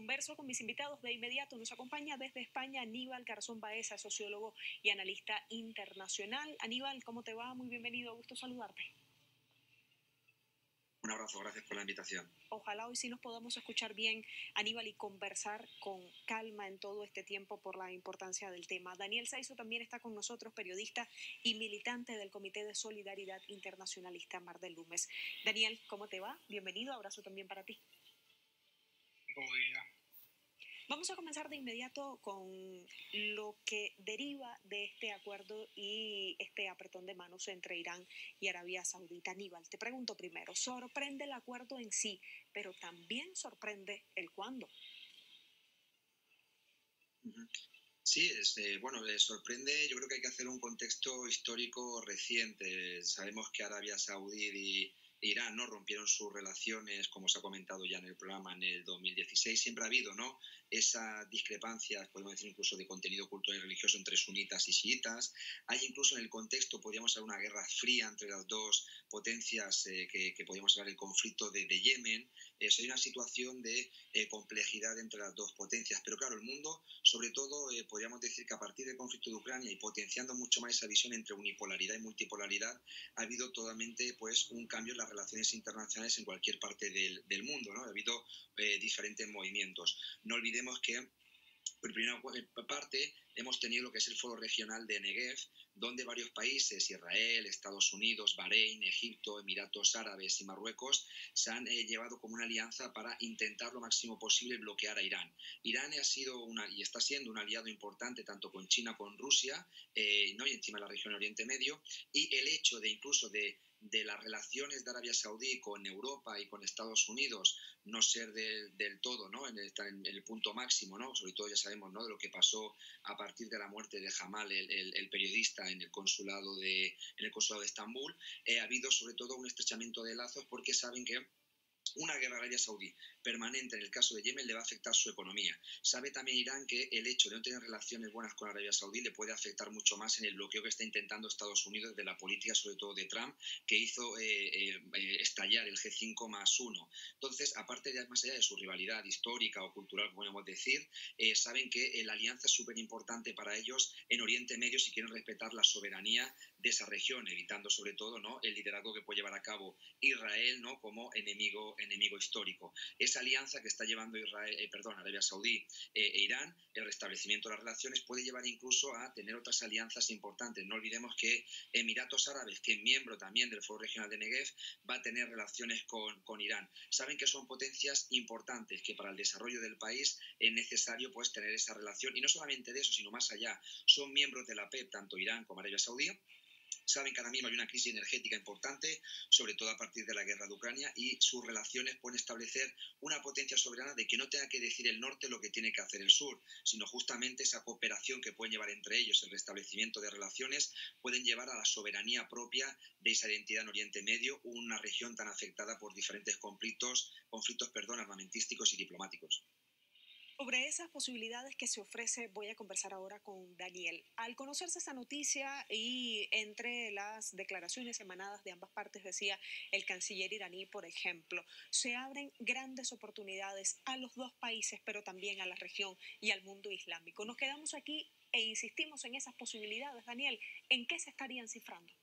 converso con mis invitados de inmediato. Nos acompaña desde España Aníbal Garzón Baeza, sociólogo y analista internacional. Aníbal, ¿cómo te va? Muy bienvenido, gusto saludarte. Un abrazo, gracias por la invitación. Ojalá hoy sí nos podamos escuchar bien, Aníbal, y conversar con calma en todo este tiempo por la importancia del tema. Daniel Saizo también está con nosotros, periodista y militante del Comité de Solidaridad Internacionalista Mar del Lumes. Daniel, ¿cómo te va? Bienvenido, abrazo también para ti. Buen día. Vamos a comenzar de inmediato con lo que deriva de este acuerdo y este apretón de manos entre Irán y Arabia Saudita. Aníbal, te pregunto primero, ¿sorprende el acuerdo en sí, pero también sorprende el cuándo? Sí, le sorprende. Yo creo que hay que hacer un contexto histórico reciente. Sabemos que Arabia Saudí y Irán no rompieron sus relaciones, como se ha comentado ya en el programa, en el 2016. Siempre ha habido, ¿no?, esas discrepancias, podemos decir incluso de contenido cultural y religioso entre sunitas y chiitas. Hay incluso en el contexto, podríamos hablar, una guerra fría entre las dos potencias, que podríamos hablar del conflicto de Yemen. Hay una situación de complejidad entre las dos potencias. Pero claro, el mundo, sobre todo, podríamos decir que a partir del conflicto de Ucrania y potenciando mucho más esa visión entre unipolaridad y multipolaridad, ha habido totalmente un cambio en las relaciones internacionales en cualquier parte del mundo, ¿no? Ha habido diferentes movimientos. No olvidemos que, por primera parte, hemos tenido lo que es el Foro Regional de Negev, donde varios países, Israel, Estados Unidos, Bahrein, Egipto, Emiratos Árabes y Marruecos, se han llevado como una alianza para intentar lo máximo posible bloquear a Irán. Irán ha sido y está siendo un aliado importante tanto con China como con Rusia, ¿no?, y encima de la región Oriente Medio, y el hecho de incluso de las relaciones de Arabia Saudí con Europa y con Estados Unidos no ser del todo, ¿no?, en el punto máximo, ¿no?, sobre todo ya sabemos, ¿no?, de lo que pasó a partir de la muerte de Jamal, el periodista, en el consulado de Estambul. Ha habido sobre todo un estrechamiento de lazos porque saben que una guerra Arabia Saudí permanente en el caso de Yemen le va a afectar su economía. Sabe también Irán que el hecho de no tener relaciones buenas con Arabia Saudí le puede afectar mucho más en el bloqueo que está intentando Estados Unidos de la política, sobre todo de Trump, que hizo estallar el G5+1. Entonces, aparte de, más allá de su rivalidad histórica o cultural, podemos decir, saben que la alianza es súper importante para ellos en Oriente Medio si quieren respetar la soberanía de esa región, evitando sobre todo, ¿no?, el liderazgo que puede llevar a cabo Israel, ¿no?, como enemigo histórico. Esa alianza que está llevando Arabia Saudí e Irán, el restablecimiento de las relaciones, puede llevar incluso a tener otras alianzas importantes. No olvidemos que Emiratos Árabes, que es miembro también del Foro Regional de Negev, va a tener relaciones con Irán. Saben que son potencias importantes, que para el desarrollo del país es necesario, pues, tener esa relación. Y no solamente de eso, sino más allá. Son miembros de la PEP, tanto Irán como Arabia Saudí. Saben que ahora mismo hay una crisis energética importante, sobre todo a partir de la guerra de Ucrania, y sus relaciones pueden establecer una potencia soberana de que no tenga que decir el norte lo que tiene que hacer el sur, sino justamente esa cooperación que pueden llevar entre ellos, el restablecimiento de relaciones, pueden llevar a la soberanía propia de esa identidad en Oriente Medio, una región tan afectada por diferentes conflictos armamentísticos y diplomáticos. Sobre esas posibilidades que se ofrece, voy a conversar ahora con Daniel. Al conocerse esta noticia y entre las declaraciones emanadas de ambas partes, decía el canciller iraní, por ejemplo, se abren grandes oportunidades a los dos países, pero también a la región y al mundo islámico. Nos quedamos aquí e insistimos en esas posibilidades. Daniel, ¿en qué se estarían cifrando?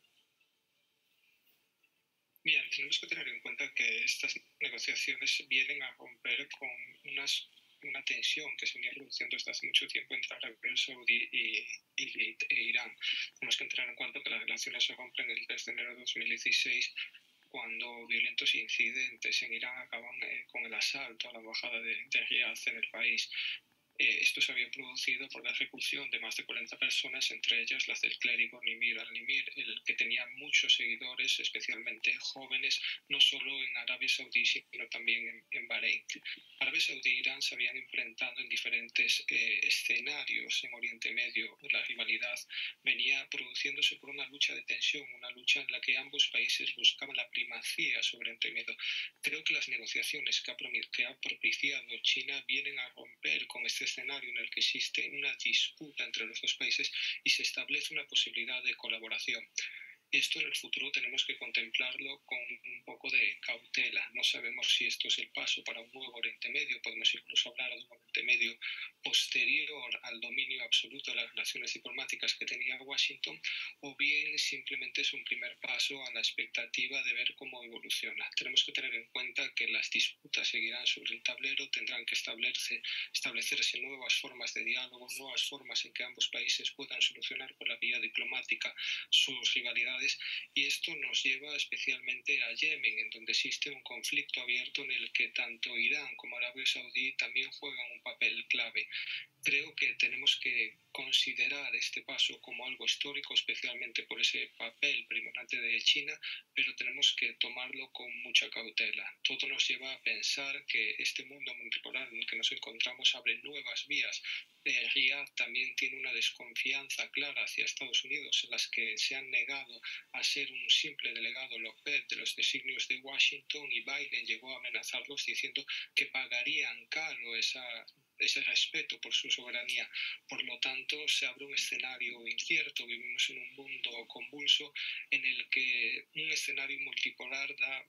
Bien, tenemos que tener en cuenta que estas negociaciones vienen a romper con una tensión que se venía produciendo desde hace mucho tiempo entre Arabia Saudí e Irán. Tenemos que tener en cuenta que las relaciones se rompen el 3 de enero de 2016, cuando violentos incidentes en Irán acaban con el asalto a la embajada de Riyadh en el país. Esto se había producido por la ejecución de más de 40 personas, entre ellas las del clérigo Nimir al-Nimir, el que tenía muchos seguidores, especialmente jóvenes, no solo en Arabia Saudí, sino también en Bahrein. Arabia Saudí e Irán se habían enfrentado en diferentes escenarios en Oriente Medio. La rivalidad venía produciéndose por una lucha de tensión, una lucha en la que ambos países buscaban la primacía sobre Oriente Medio. Creo que las negociaciones que ha propiciado China vienen a romper con este escenario en el que existe una disputa entre los dos países y se establece una posibilidad de colaboración. Esto en el futuro tenemos que contemplarlo con un poco de cautela cautela. No sabemos si esto es el paso para un nuevo Oriente Medio, podemos incluso hablar de un Oriente Medio posterior al dominio absoluto de las relaciones diplomáticas que tenía Washington, o bien simplemente es un primer paso a la expectativa de ver cómo evoluciona. Tenemos que tener en cuenta que las disputas seguirán sobre el tablero, tendrán que establecerse nuevas formas de diálogo, nuevas formas en que ambos países puedan solucionar por la vía diplomática sus rivalidades, y esto nos lleva especialmente a Yemen, en donde existe un conflicto abierto en el que tanto Irán como Arabia Saudí también juegan un papel clave. Creo que tenemos que considerar este paso como algo histórico, especialmente por ese papel preponderante de China, pero tenemos que tomarlo con mucha cautela. Todo nos lleva a pensar que este mundo multipolar en el que nos encontramos abre nuevas vías. Riyadh también tiene una desconfianza clara hacia Estados Unidos, en las que se han negado a ser un simple delegado local de los designios de Washington, y Biden llegó a amenazarlos diciendo que pagarían caro ese respeto por su soberanía. Por lo tanto, se abre un escenario incierto. Vivimos en un mundo convulso en el que un escenario multipolar da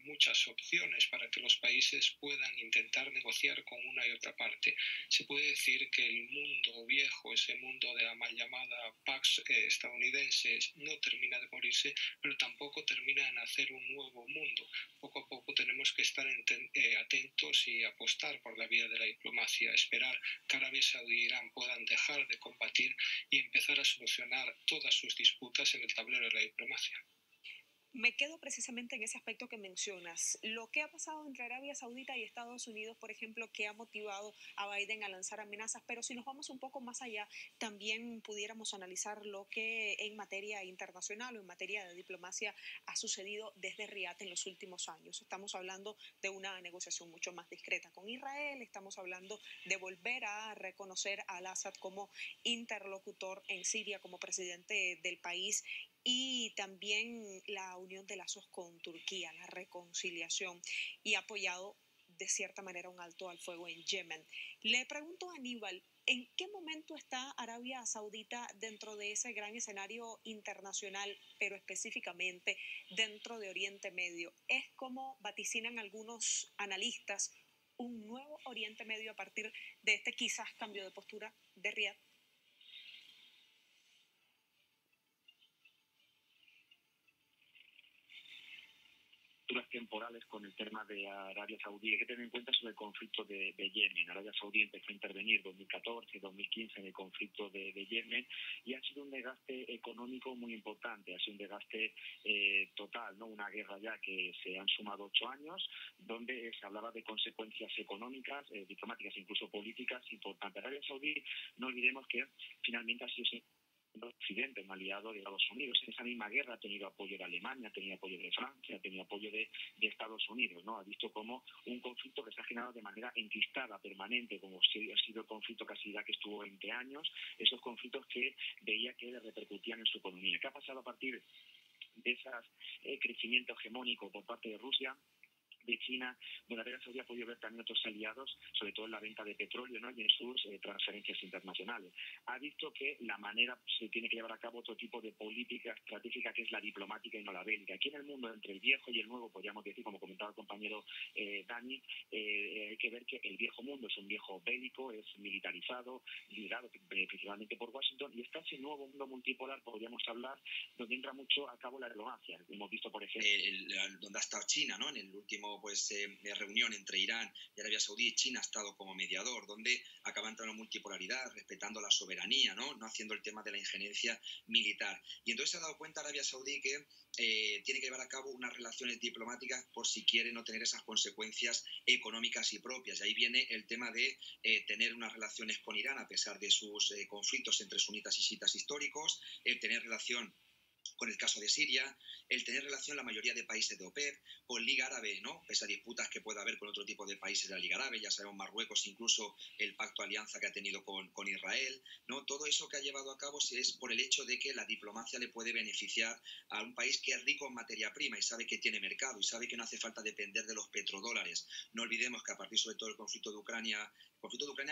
muchas opciones para que los países puedan intentar negociar con una y otra parte. Se puede decir que el mundo viejo, ese mundo de la mal llamada Pax estadounidense, no termina de morirse, pero tampoco termina de nacer un nuevo mundo. Poco a poco tenemos que estar atentos y apostar por la vía de la diplomacia, esperar que Arabia Saudí e Irán puedan dejar de combatir y empezar a solucionar todas sus disputas en el tablero de la diplomacia. Me quedo precisamente en ese aspecto que mencionas. Lo que ha pasado entre Arabia Saudita y Estados Unidos, por ejemplo, que ha motivado a Biden a lanzar amenazas, pero si nos vamos un poco más allá, también pudiéramos analizar lo que en materia internacional o en materia de diplomacia ha sucedido desde Riyadh en los últimos años. Estamos hablando de una negociación mucho más discreta con Israel, estamos hablando de volver a reconocer a al-Assad como interlocutor en Siria, como presidente del país, y también la unión de lazos con Turquía, la reconciliación, y ha apoyado de cierta manera un alto al fuego en Yemen. Le pregunto a Aníbal, ¿en qué momento está Arabia Saudita dentro de ese gran escenario internacional, pero específicamente dentro de Oriente Medio? ¿Es como vaticinan algunos analistas un nuevo Oriente Medio a partir de este quizás cambio de postura de Riyadh? Temporales con el tema de Arabia Saudí. Hay que tener en cuenta sobre el conflicto de Yemen. Arabia Saudí empezó a intervenir en 2014, 2015 en el conflicto de Yemen, y ha sido un desgaste económico muy importante, ha sido un desgaste total, ¿no? Una guerra ya que se han sumado 8 años, donde se hablaba de consecuencias económicas, diplomáticas e incluso políticas importantes. Arabia Saudí, no olvidemos que finalmente ha sido Occidente, un aliado de Estados Unidos. En esa misma guerra ha tenido apoyo de Alemania, ha tenido apoyo de Francia, ha tenido apoyo de Estados Unidos, ¿no? Ha visto como un conflicto que se ha generado de manera enquistada, permanente, como ha sido el conflicto casi ya que estuvo 20 años, esos conflictos que veía que repercutían en su economía. ¿Qué ha pasado a partir de ese crecimiento hegemónico por parte de Rusia, de China? Bueno, Arabia Saudí ha podido ver también otros aliados, sobre todo en la venta de petróleo, ¿no? Y en sus transferencias internacionales. Ha visto que la manera se tiene que llevar a cabo otro tipo de política estratégica, que es la diplomática y no la bélica. Aquí en el mundo, entre el viejo y el nuevo, podríamos decir, como comentaba el compañero Dani, hay que ver que el viejo mundo es un viejo bélico, es militarizado, liderado principalmente por Washington, y está ese nuevo mundo multipolar, podríamos hablar, donde entra mucho a cabo la diplomacia. Hemos visto, por ejemplo, donde ha estado China, ¿no? En el último reunión entre Irán y Arabia Saudí, China ha estado como mediador, donde acaba entrando multipolaridad, respetando la soberanía, no haciendo el tema de la injerencia militar. Y entonces se ha dado cuenta Arabia Saudí que tiene que llevar a cabo unas relaciones diplomáticas por si quiere no tener esas consecuencias económicas y propias. Y ahí viene el tema de tener unas relaciones con Irán a pesar de sus conflictos entre sunitas y chiitas históricos, el tener relación con el caso de Siria, el tener relación la mayoría de países de OPEP, con Liga Árabe, ¿no? Pese a disputas que pueda haber con otro tipo de países de la Liga Árabe, ya sabemos Marruecos, incluso el pacto alianza que ha tenido con Israel, ¿no? Todo eso que ha llevado a cabo es por el hecho de que la diplomacia le puede beneficiar a un país que es rico en materia prima y sabe que tiene mercado y sabe que no hace falta depender de los petrodólares. No olvidemos que a partir sobre todo del conflicto de Ucrania,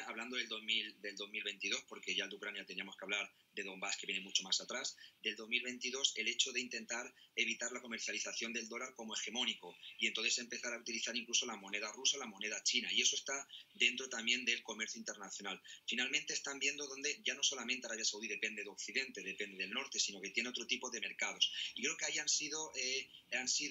hablando del 2022, porque ya de Ucrania teníamos que hablar de Donbass, que viene mucho más atrás, del 2022 Unidos el hecho de intentar evitar la comercialización del dólar como hegemónico y entonces empezar a utilizar incluso la moneda rusa, la moneda china, y eso está dentro también del comercio internacional. Finalmente están viendo donde ya no solamente Arabia Saudí depende de Occidente, depende del norte, sino que tiene otro tipo de mercados. Y creo que ahí han sido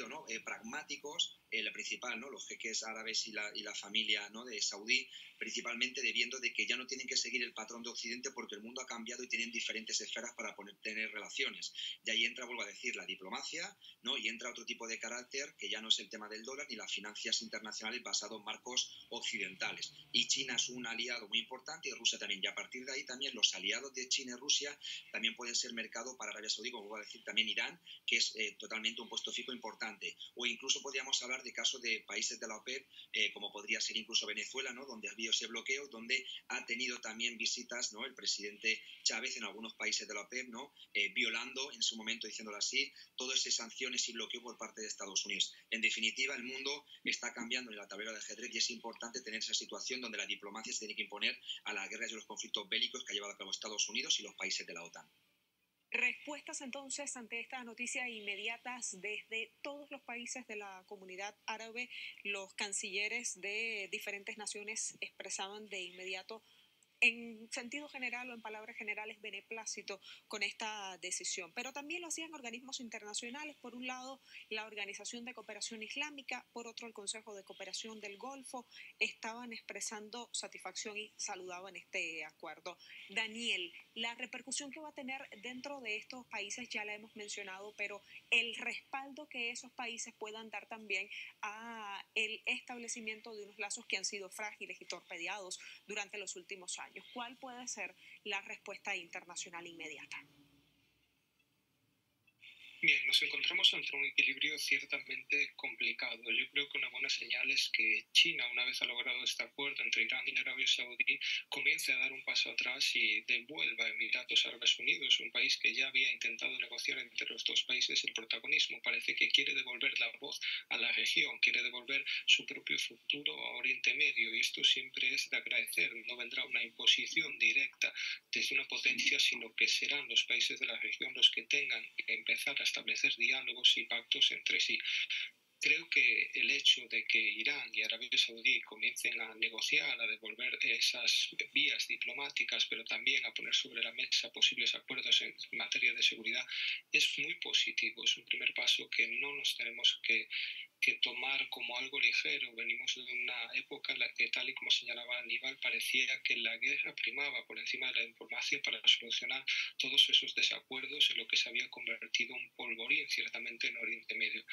¿no? Pragmáticos, la principal, ¿no? Los jeques árabes y la familia, ¿no? de Saudí, principalmente debiendo de que ya no tienen que seguir el patrón de Occidente porque el mundo ha cambiado y tienen diferentes esferas para tener relaciones. Y ahí entra, vuelvo a decir, la diplomacia, ¿no? Y entra otro tipo de carácter que ya no es el tema del dólar ni las finanzas internacionales basado en marcos occidentales. Y China es un aliado muy importante y Rusia también. Y a partir de ahí también los aliados de China y Rusia también pueden ser mercado para Arabia Saudí, como vuelvo a decir también Irán, que es totalmente un puesto fijo importante. O incluso podríamos hablar de casos de países de la OPEP, como podría ser incluso Venezuela, ¿no? Donde ha habido ese bloqueo, donde ha tenido también visitas, ¿no? El presidente Chávez en algunos países de la OPEP, ¿no? Violando en su momento, diciéndolo así, todas esas sanciones y bloqueo por parte de Estados Unidos. En definitiva, el mundo está cambiando en la tablera de ajedrez y es importante tener esa situación donde la diplomacia se tiene que imponer a las guerras y los conflictos bélicos que ha llevado a cabo Estados Unidos y los países de la OTAN. Respuestas entonces ante esta noticia inmediatas desde todos los países de la comunidad árabe. Los cancilleres de diferentes naciones expresaban de inmediato, en sentido general o en palabras generales, beneplácito con esta decisión. Pero también lo hacían organismos internacionales, por un lado la Organización de Cooperación Islámica, por otro el Consejo de Cooperación del Golfo, estaban expresando satisfacción y saludaban este acuerdo. Daniel, la repercusión que va a tener dentro de estos países ya la hemos mencionado, pero el respaldo que esos países puedan dar también a el establecimiento de unos lazos que han sido frágiles y torpedeados durante los últimos años. ¿Cuál puede ser la respuesta internacional inmediata? Bien, nos encontramos ante un equilibrio ciertamente complicado. Yo creo que una buena señal es que China, una vez ha logrado este acuerdo entre Irán y Arabia Saudí, comience a dar un paso atrás y devuelva a Emiratos Árabes Unidos, un país que ya había intentado negociar entre los dos países el protagonismo. Parece que quiere devolver la voz a la región, quiere devolver su propio futuro a Oriente Medio, y esto siempre es de agradecer. No vendrá una imposición directa desde una potencia, sino que serán los países de la región los que tengan que empezar a establecer diálogos y pactos entre sí. Creo que el hecho de que Irán y Arabia Saudí comiencen a negociar, a devolver esas vías diplomáticas, pero también a poner sobre la mesa posibles acuerdos en materia de seguridad, es muy positivo. Es un primer paso que no nos tenemos que tomar como algo ligero. Venimos de una época en la que, tal y como señalaba Aníbal, parecía que la guerra primaba por encima de la diplomacia para solucionar todos esos desacuerdos en lo que se había convertido un polvorín ciertamente en Oriente Medio.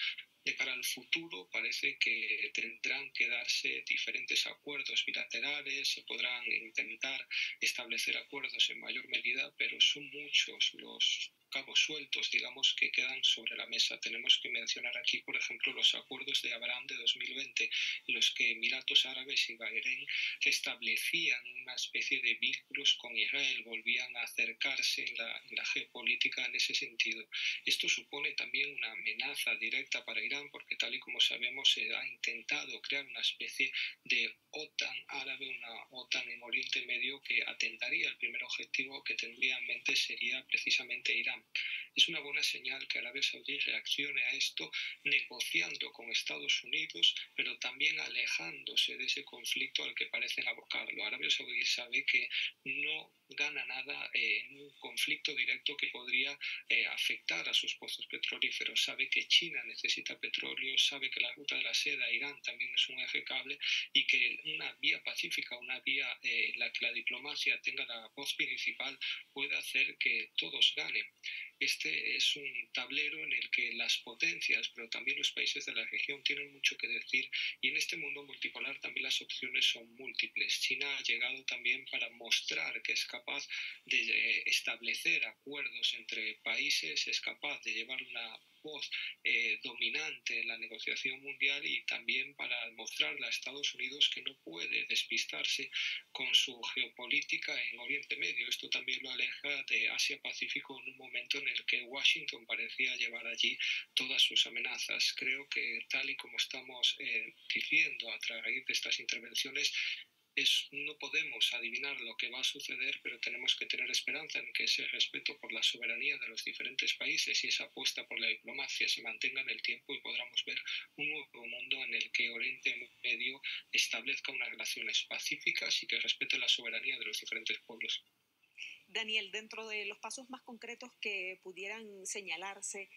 De cara al futuro, parece que tendrán que darse diferentes acuerdos bilaterales, se podrán intentar establecer acuerdos en mayor medida, pero son muchos los cabos sueltos, digamos, que quedan sobre la mesa. Tenemos que mencionar aquí, por ejemplo, los acuerdos de Abraham de 2020, en los que Emiratos Árabes y Bahrein establecían una especie de vínculos con Israel, volvían a acercarse en la geopolítica en ese sentido. Esto supone también una amenaza directa para Irán, porque tal y como sabemos se ha intentado crear una especie de OTAN árabe, una OTAN en Oriente Medio que atentaría. El primer objetivo que tendría en mente sería precisamente Irán. Es una buena señal que Arabia Saudí reaccione a esto negociando con Estados Unidos, pero también alejándose de ese conflicto al que parecen abocarlo. Arabia Saudí sabe que no gana nada en un conflicto directo que podría afectar a sus pozos petrolíferos. Sabe que China necesita petróleo, sabe que la ruta de la seda a Irán también es un eje cable y que una vía pacífica, una vía en la que la diplomacia tenga la voz principal, puede hacer que todos ganen. Este es un tablero en el que las potencias, pero también los países de la región tienen mucho que decir, y en este mundo multipolar también las opciones son múltiples. China ha llegado también para mostrar que es capaz de establecer acuerdos entre países, es capaz de llevar una voz dominante en la negociación mundial, y también para mostrarle a Estados Unidos que no puede despistarse con su geopolítica en Oriente Medio. Esto también lo aleja de Asia-Pacífico en un momento en el que Washington parecía llevar allí todas sus amenazas. Creo que, tal y como estamos diciendo a través de estas intervenciones, no podemos adivinar lo que va a suceder, pero tenemos que tener esperanza en que ese respeto por la soberanía de los diferentes países y esa apuesta por la diplomacia se mantenga en el tiempo y podamos ver un nuevo mundo en el que Oriente Medio establezca unas relaciones pacíficas y que respete la soberanía de los diferentes pueblos. Daniel, dentro de los pasos más concretos que pudieran señalarse